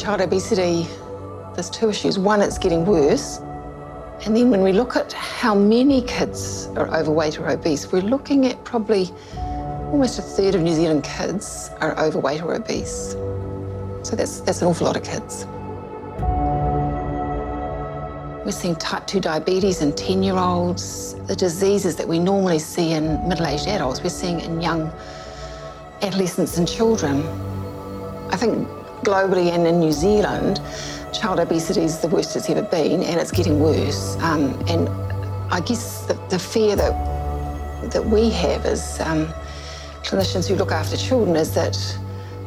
child obesity, there's two issues. One, it's getting worse. And then when we look at how many kids are overweight or obese, we're looking at probably almost a third of New Zealand kids are overweight or obese. So that's an awful lot of kids. We're seeing type 2 diabetes in 10-year-olds. The diseases that we normally see in middle-aged adults, we're seeing in young adolescents and children. I think globally and in New Zealand, child obesity is the worst it's ever been, and it's getting worse. And I guess the fear that we have as clinicians who look after children is that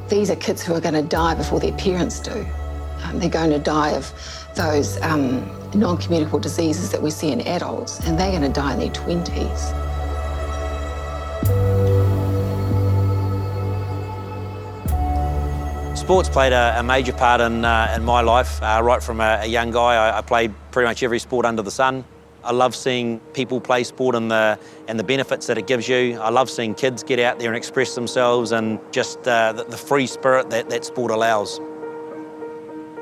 these are kids who are going to die before their parents do. They're going to die of those non-communicable diseases that we see in adults, and they're going to die in their 20s. Sports played a major part in my life. Right from a young guy, I played pretty much every sport under the sun. I love seeing people play sport and the benefits that it gives you. I love seeing kids get out there and express themselves, and just the free spirit that sport allows.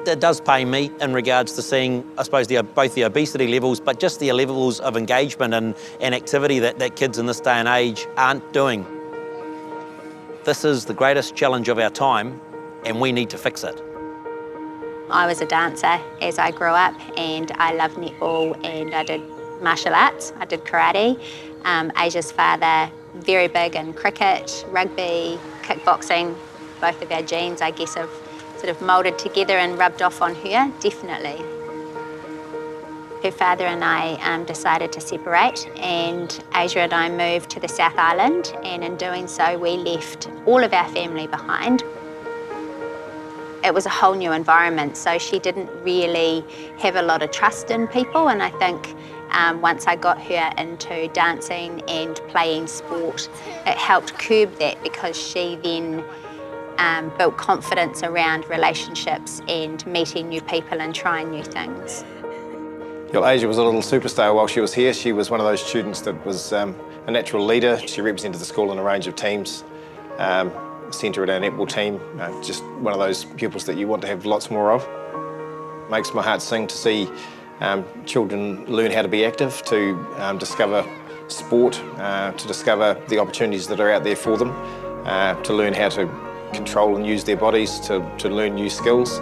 It does pain me in regards to seeing, I suppose, both the obesity levels, but just the levels of engagement and activity that kids in this day and age aren't doing. This is the greatest challenge of our time, and we need to fix it. I was a dancer as I grew up, and I loved netball, and I did martial arts. I did karate. Asia's father, very big in cricket, rugby, kickboxing. Both of our genes, I guess, have sort of moulded together and rubbed off on her, definitely. Her father and I decided to separate, and Asia and I moved to the South Island, and in doing so we left all of our family behind. It was a whole new environment, so she didn't really have a lot of trust in people, and I think once I got her into dancing and playing sport, it helped curb that, because she then built confidence around relationships and meeting new people and trying new things. Asia was a little superstar while she was here. She was one of those students that was a natural leader. She represented the school in a range of teams. Centre at our netball team, just one of those pupils that you want to have lots more of. Makes my heart sing to see children learn how to be active, to discover sport, to discover the opportunities that are out there for them, to learn how to control and use their bodies, to learn new skills.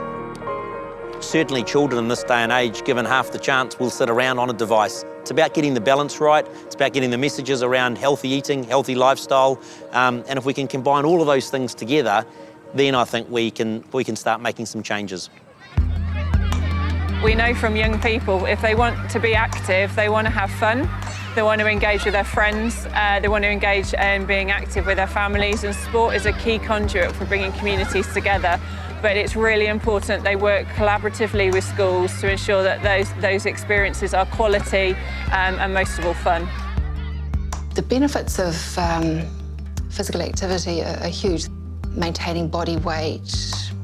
Certainly children in this day and age, given half the chance, will sit around on a device. It's about getting the balance right, it's about getting the messages around healthy eating, healthy lifestyle, and if we can combine all of those things together, then I think we can start making some changes. We know from young people, if they want to be active, they want to have fun, they want to engage with their friends, they want to engage in being active with their families, and sport is a key conduit for bringing communities together. But it's really important they work collaboratively with schools to ensure that those experiences are quality and most of all fun. The benefits of physical activity are huge. Maintaining body weight,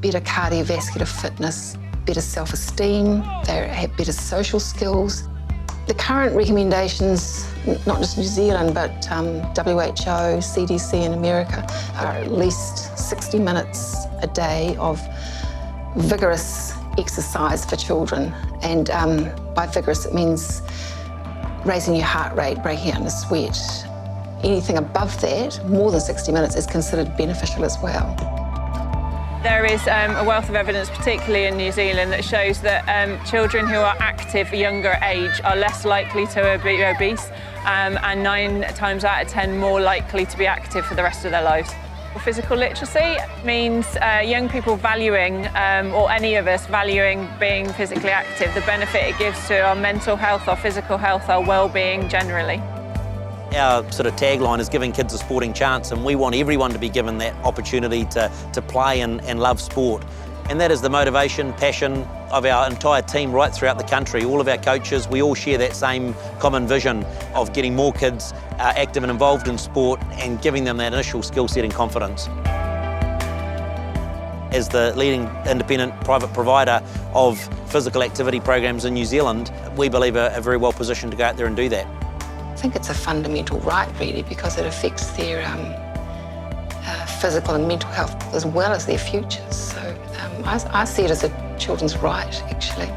better cardiovascular fitness, better self-esteem, they have better social skills. The current recommendations, not just New Zealand, but WHO, CDC in America, are at least 60 minutes a day of vigorous exercise for children. And by vigorous, it means raising your heart rate, breaking out into sweat. Anything above that, more than 60 minutes, is considered beneficial as well. There is a wealth of evidence, particularly in New Zealand, that shows that children who are active at younger age are less likely to be obese, and 9 times out of 10 more likely to be active for the rest of their lives. Physical literacy means young people valuing, or any of us valuing being physically active, the benefit it gives to our mental health, our physical health, our well-being generally. Our sort of tagline is giving kids a sporting chance, and we want everyone to be given that opportunity to play and love sport. And that is the motivation, passion of our entire team right throughout the country. All of our coaches, we all share that same common vision of getting more kids active and involved in sport and giving them that initial skill set and confidence. As the leading independent private provider of physical activity programs in New Zealand, we believe are very well positioned to go out there and do that. I think it's a fundamental right, really, because it affects their physical and mental health as well as their futures. So I see it as a children's right, actually.